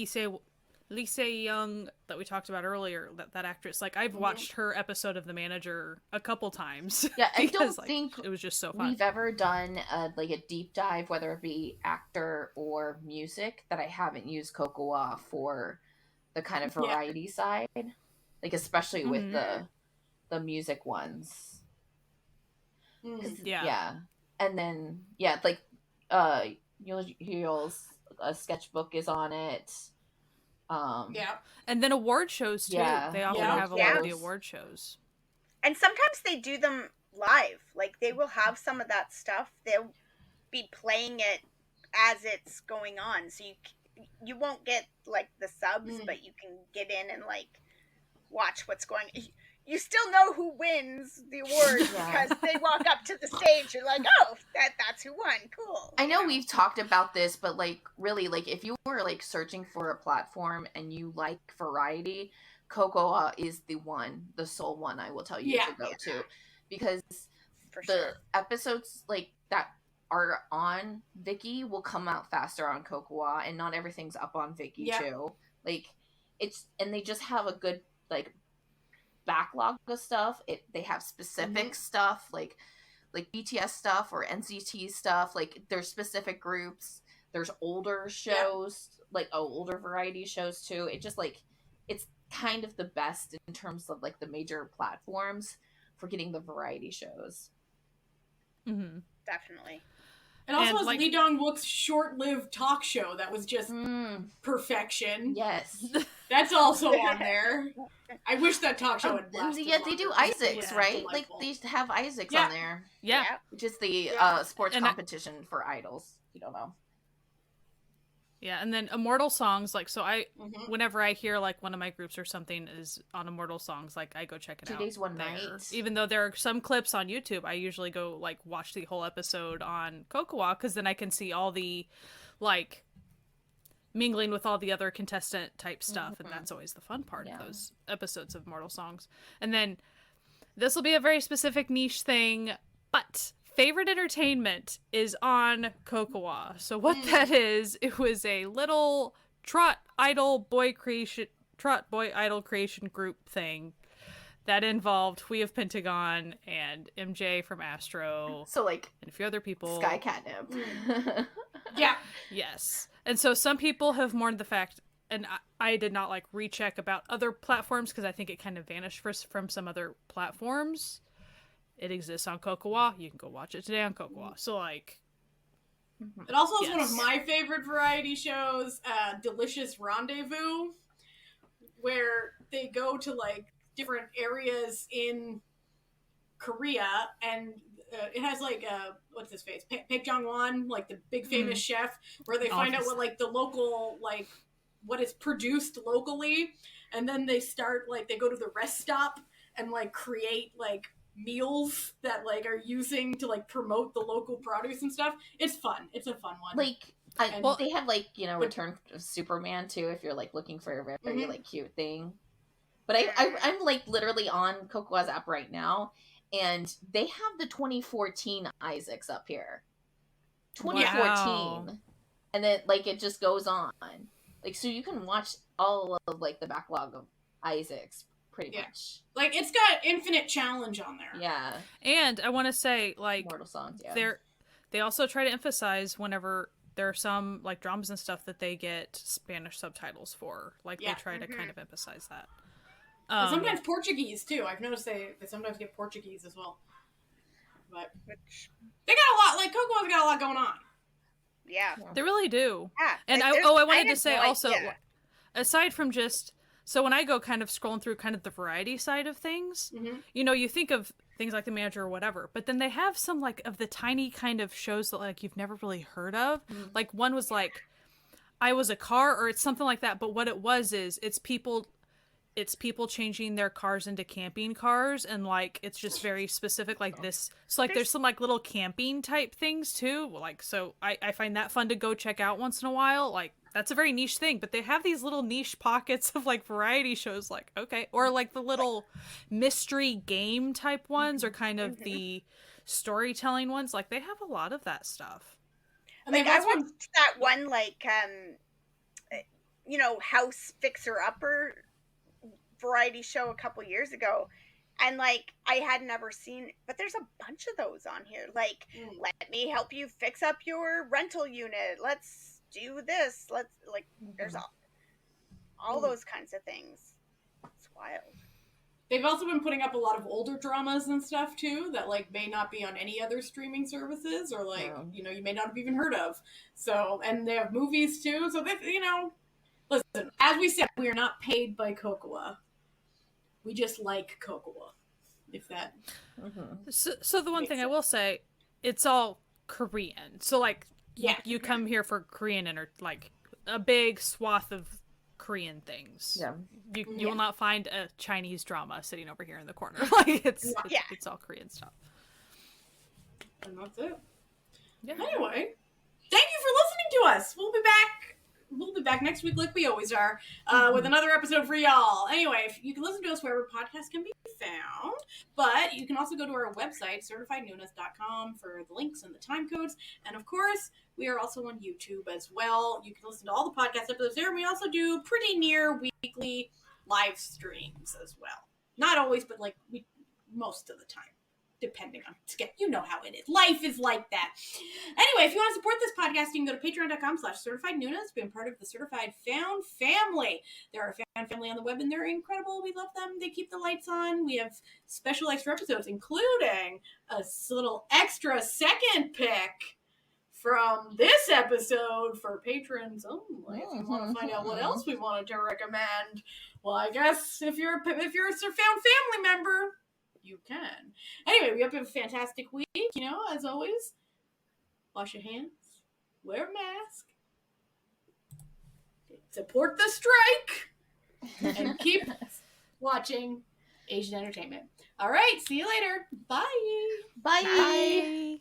Lisa Young that we talked about earlier, that actress, like I've watched her episode of The Manager a couple times. Yeah, I because, don't think it was just so fun. We've ever done a deep dive, whether it be actor or music, that I haven't used Kocowa for the kind of variety side, like especially with the music ones. And then like Yule's sketchbook is on it. And then award shows too. They often have a lot of the award shows. And sometimes they do them live. Like they will have some of that stuff. They'll be playing it as it's going on. So you won't get like the subs, but you can get in and like watch what's going on. You still know who wins the award because they walk up to the stage. You're like, oh, that's who won. Cool. I know we've talked about this, but like really, like if you were like searching for a platform and you like variety, Kocowa is the sole one I will tell you to go to, because the episodes like that are on Viki will come out faster on Kocowa, and not everything's up on Viki too. Like and they just have a good like backlog of stuff. They have specific stuff, like like BTS stuff or NCT stuff. Like there's specific groups. There's older shows, like older variety shows too. It just like it's kind of the best in terms of like the major platforms for getting the variety shows. Mm-hmm. Definitely. It also And, has like- Lee Dong-wook's short-lived talk show that was just perfection. Yes. That's also on there. I wish that talk show had lasted Yeah, they do longer, 'cause it Isaacs, was right? delightful. Like they have Isaacs Yeah. on there, Yeah. which is the Yeah. sports And competition for idols. If you don't know. Yeah, and then Immortal Songs, like, so Mhm. whenever I hear, like, one of my groups or something is on Immortal Songs, like, I go check it 2 out. days, 1 there. night. Even though there are some clips on YouTube, I usually go, like, watch the whole episode on Kocowa, because then I can see all the, like, mingling with all the other contestant type stuff, and that's always the fun part of those episodes of Immortal Songs. And then, this will be a very specific niche thing, but Favorite Entertainment is on Kocowa. So what that is, it was a little trot boy idol creation group thing that involved We of Pentagon and MJ from Astro So like and a few other people. Sky Catnip. Yeah. Yes. And so some people have mourned the fact, and I did not like recheck about other platforms because I think it kind of vanished from some other platforms. It exists on Kocowa. You can go watch it today on Kocowa. So, like... It also is one of Yes. my favorite variety shows, Delicious Rendezvous, where they go to, like, different areas in Korea, and it has, like, what's his face? Paek Jong-won, like, the big famous chef, where they find out what, like, the local, like, what is produced locally, and then they start, like, they go to the rest stop and, like, create, like, meals that like are using to like promote the local produce and stuff. It's fun. It's a fun one. Like they had like, you know, but- Return of Superman too, if you're like looking for a very like cute thing. But I'm like literally on Kocowa's app right now, and they have the 2014 Isaacs up here. 2014. Wow. And then like it just goes on. Like so you can watch all of like the backlog of Isaacs pretty much. Like it's got Infinite Challenge on there. Yeah. And I want to say, like, Mortal Songs, yeah. they also try to emphasize whenever there are some, like, dramas and stuff that they get Spanish subtitles for. Like, they try to kind of emphasize that. And sometimes Portuguese, too. I've noticed they sometimes get Portuguese as well. But they got a lot, like, Kocowa's got a lot going on. Yeah. They really do. Yeah. And Like, I wanted to had say no also, idea. aside from just... So when I go kind of scrolling through kind of the variety side of things, you know, you think of things like The Manager or whatever, but then they have some like of the tiny kind of shows that like you've never really heard of. Like one was like, I Was a Car, or it's something like that. But what it was is it's people changing their cars into camping cars, and like it's just very specific like this. So like there's some like little camping type things too. Like so I find that fun to go check out once in a while. Like that's a very niche thing, but they have these little niche pockets of like variety shows, like okay, or like the little mystery game type ones, or kind of the storytelling ones. Like they have a lot of that stuff. And Like they've I also watched that one, like you know, House Fixer Upper variety show a couple years ago, and like I had never seen, but there's a bunch of those on here. Like, let me help you fix up your rental unit. Let's do this. Let's like, there's all those kinds of things. It's wild. They've also been putting up a lot of older dramas and stuff too that like may not be on any other streaming services, or like you know you may not have even heard of. So, and they have movies too. So they, you know, listen, as we said, we are not paid by Kocowa. We just like Kocowa. If that. So the one thing I will say, it's all Korean. So like you come here for Korean or like a big swath of Korean things. Yeah. You will not find a Chinese drama sitting over here in the corner. Like it's all Korean stuff. And that's it. Yeah. Anyway, thank you for listening to us. We'll be back. We'll be back next week like we always are, with another episode for y'all. Anyway, you can listen to us wherever podcasts can be found, but you can also go to our website, certifiednoonas.com, for the links and the time codes. And of course, we are also on YouTube as well. You can listen to all the podcast episodes there. We also do pretty near weekly live streams as well. Not always, but like most of the time. depending on skip. You know how it is. Life is like that. Anyway, if you want to support this podcast, you can go to patreon.com/certified Noonas, being part of the Certified Found family. They're our fan family on the web, and they're incredible. We love them. They keep the lights on. We have special extra episodes, including a little extra second pick from this episode for patrons only. If you want to find out what else we wanted to recommend, well, I guess if you're a Found family member, you can. Anyway, we hope you have a fantastic week. You know, as always, wash your hands, wear a mask, support the strike, and keep watching Asian entertainment. All right, see you later. Bye. Bye. Bye.